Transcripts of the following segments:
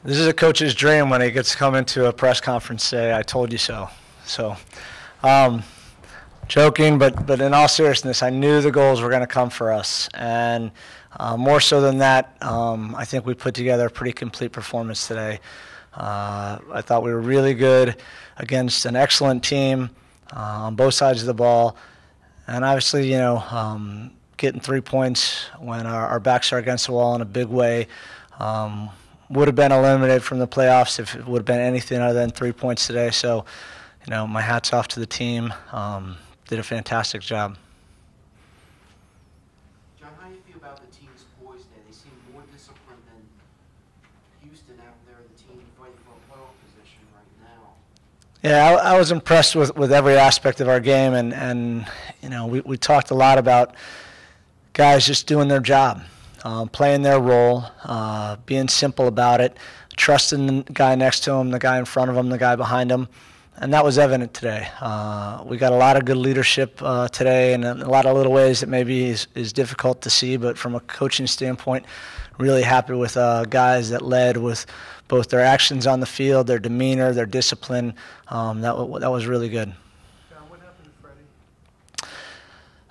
This is a coach's dream when he gets to come into a press conference and say, "I told you so." So, um, joking, but in all seriousness, I knew the goals were going to come for us, and more so than that, I think we put together a pretty complete performance today. I thought we were really good against an excellent team on both sides of the ball, and obviously, getting 3 points when our backs are against the wall in a big way. Would have been eliminated from the playoffs if it would have been anything other than 3 points today. So, my hat's off to the team. Did a fantastic job. John, how do you feel about the team's poise today? They seem more disciplined than Houston out there, the team fighting for a playoff position right now. Yeah, I was impressed with every aspect of our game, and we talked a lot about guys just doing their job. Playing their role, being simple about it, trusting the guy next to him, the guy in front of him, the guy behind him, and that was evident today. We got a lot of good leadership today, and a lot of little ways that maybe is difficult to see, but from a coaching standpoint, really happy with guys that led with both their actions on the field, their demeanor, their discipline. That was really good. What happened to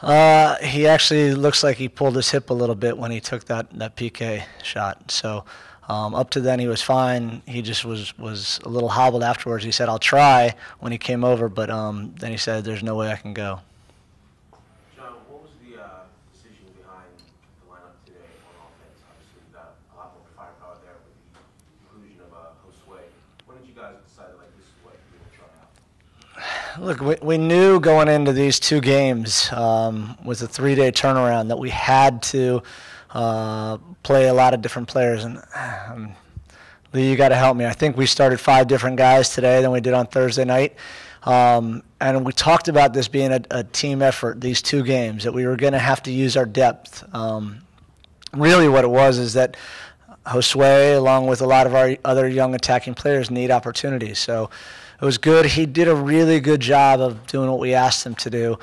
Freddie? He actually looks like he pulled his hip a little bit when he took that PK shot. So up to then he was fine. He just was a little hobbled afterwards. He said, "I'll try," when he came over, but then he said, "There's no way I can go." John, what was the decision behind the lineup today on offense? Obviously, you got a lot more firepower there with the inclusion of Josue. When did you guys decide, like, this is what you're going to try out? Look, we knew going into these two games with a 3-day turnaround that we had to play a lot of different players. And Lee, you got to help me. I think we started 5 different guys today than we did on Thursday night. And we talked about this being a team effort, these 2 games, that we were going to have to use our depth. Really what it was is that Josue, along with a lot of our other young attacking players, need opportunities. So it was good. He did a really good job of doing what we asked him to do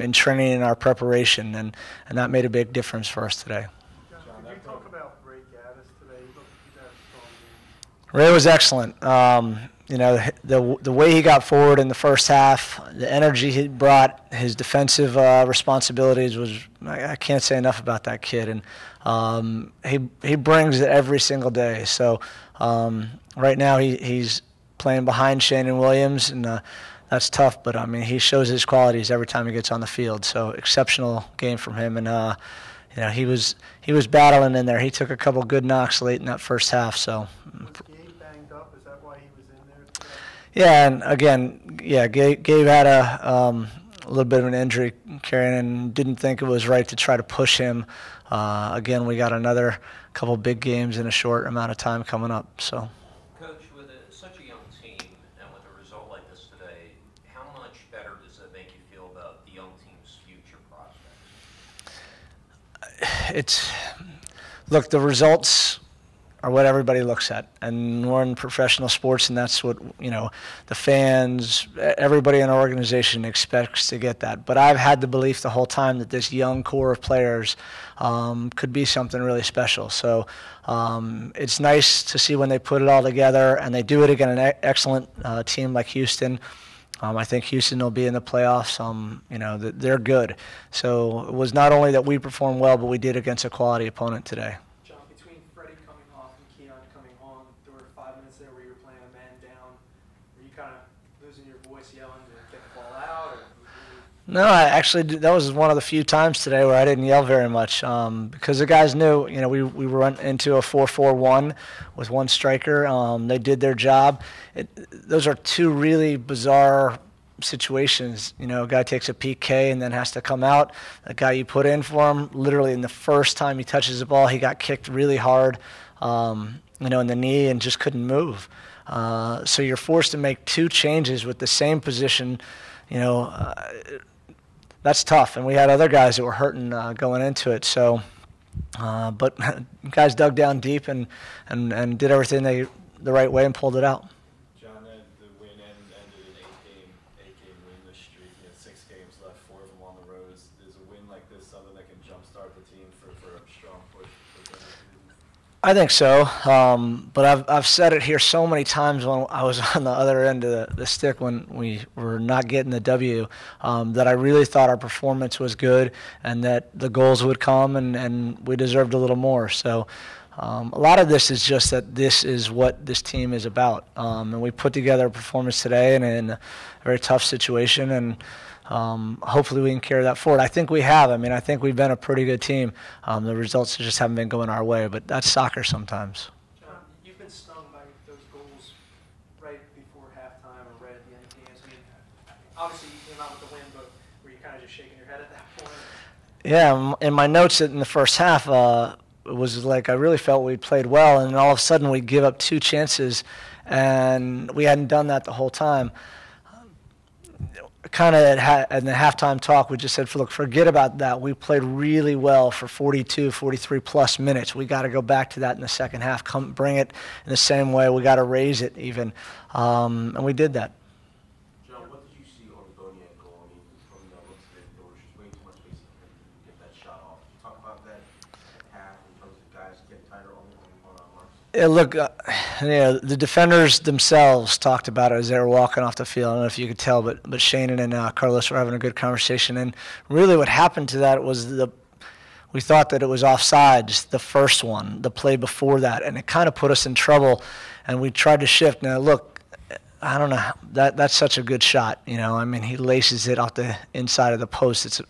in training and our preparation, and that made a big difference for us today. John, could you talk about Ray Gaddis today? He looked like he had a strong game. Ray was excellent. The way he got forward in the first half, the energy he brought, his defensive responsibilities I can't say enough about that kid, and he brings it every single day. So right now he's playing behind Shannon Williams, and that's tough, but he shows his qualities every time he gets on the field. So exceptional game from him, and he was battling in there. He took a couple good knocks late in that first half. So. Was Gabe banged up? Is that why he was in there today? Yeah, and again, Gabe had a little bit of an injury carrying, and didn't think it was right to try to push him. Again, we got another couple big games in a short amount of time coming up. So. Coach, with such a young team and with a result like this today, how much better does it make you feel about the young team's future prospects? Look, the results are what everybody looks at, and we're in professional sports, and that's what the fans, everybody in our organization expects to get that. But I've had the belief the whole time that this young core of players could be something really special. So it's nice to see when they put it all together, and they do it against an excellent team like Houston. I think Houston will be in the playoffs. They're good. So it was not only that we performed well, but we did against a quality opponent today. John, between Freddie coming off and Keon coming on, there were 5 minutes there where you were playing a man down. Were you kind of losing your voice yelling to get the ball out? No, that was one of the few times today where I didn't yell very much because the guys knew, we run into a 4-4-1 with one striker. They did their job. Those are 2 really bizarre situations. A guy takes a PK and then has to come out. The guy you put in for him, literally in the first time he touches the ball, he got kicked really hard, in the knee and just couldn't move. So you're forced to make 2 changes with the same position, that's tough, and we had other guys that were hurting going into it. So, but guys dug down deep and did everything the right way and pulled it out. John, the win ended an 8-game winless streak. You had 6 games left, 4 of them on the road. Is a win like this something that can jumpstart the team for a strong push? I think so, but I've said it here so many times when I was on the other end of the stick when we were not getting the W, that I really thought our performance was good and that the goals would come and we deserved a little more. So a lot of this is just that this is what this team is about, and we put together a performance today in a very tough situation, and hopefully we can carry that forward. I think we have. I mean, I think we've been a pretty good team. The results just haven't been going our way, but that's soccer sometimes. John, you've been stung by those goals right before halftime or right at the end of games. I mean, obviously you came out with the win, but were you kind of just shaking your head at that point? Yeah, in my notes in the first half, it was like I really felt we played well, and then all of a sudden we give up 2 chances, and we hadn't done that the whole time. Kind of in the halftime talk, we just said, look, forget about that. We played really well for 42, 43-plus minutes. We got to go back to that in the second half. Come bring it in the same way. We got to raise it even, and we did that. John, what did you see on the Boniek goal? I mean, from the looks of it, there was just way too much space for him to get that shot off. Did you talk about that at half in terms of guys getting tighter on marks? Yeah, look, the defenders themselves talked about it as they were walking off the field. I don't know if you could tell, but Shannon and Carlos were having a good conversation. And really what happened to that was we thought that it was offsides, the first one, the play before that, and it kind of put us in trouble, and we tried to shift. Now, look, I don't know. That's such a good shot. I mean, he laces it off the inside of the post. It's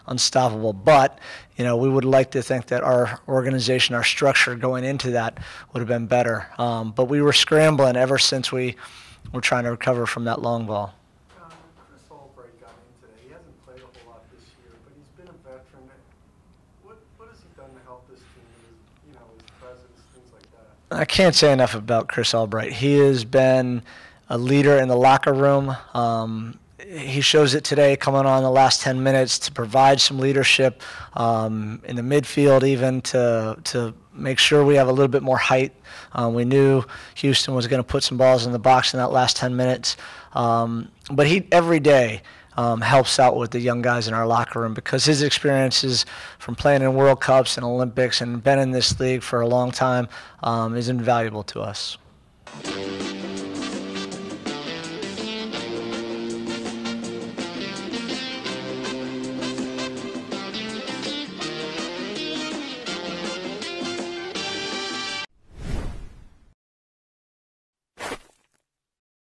unstoppable. But, we would like to think that our organization, our structure going into that would have been better. But we were scrambling ever since we were trying to recover from that long ball. Chris Albright got in today. He hasn't played a whole lot this year, but he's been a veteran. What has he done to help this team? His presence, things like that. I can't say enough about Chris Albright. He has been a leader in the locker room. He shows it today, coming on the last 10 minutes to provide some leadership in the midfield, even to make sure we have a little bit more height. We knew Houston was going to put some balls in the box in that last 10 minutes. But he every day helps out with the young guys in our locker room because his experiences from playing in World Cups and Olympics and been in this league for a long time is invaluable to us.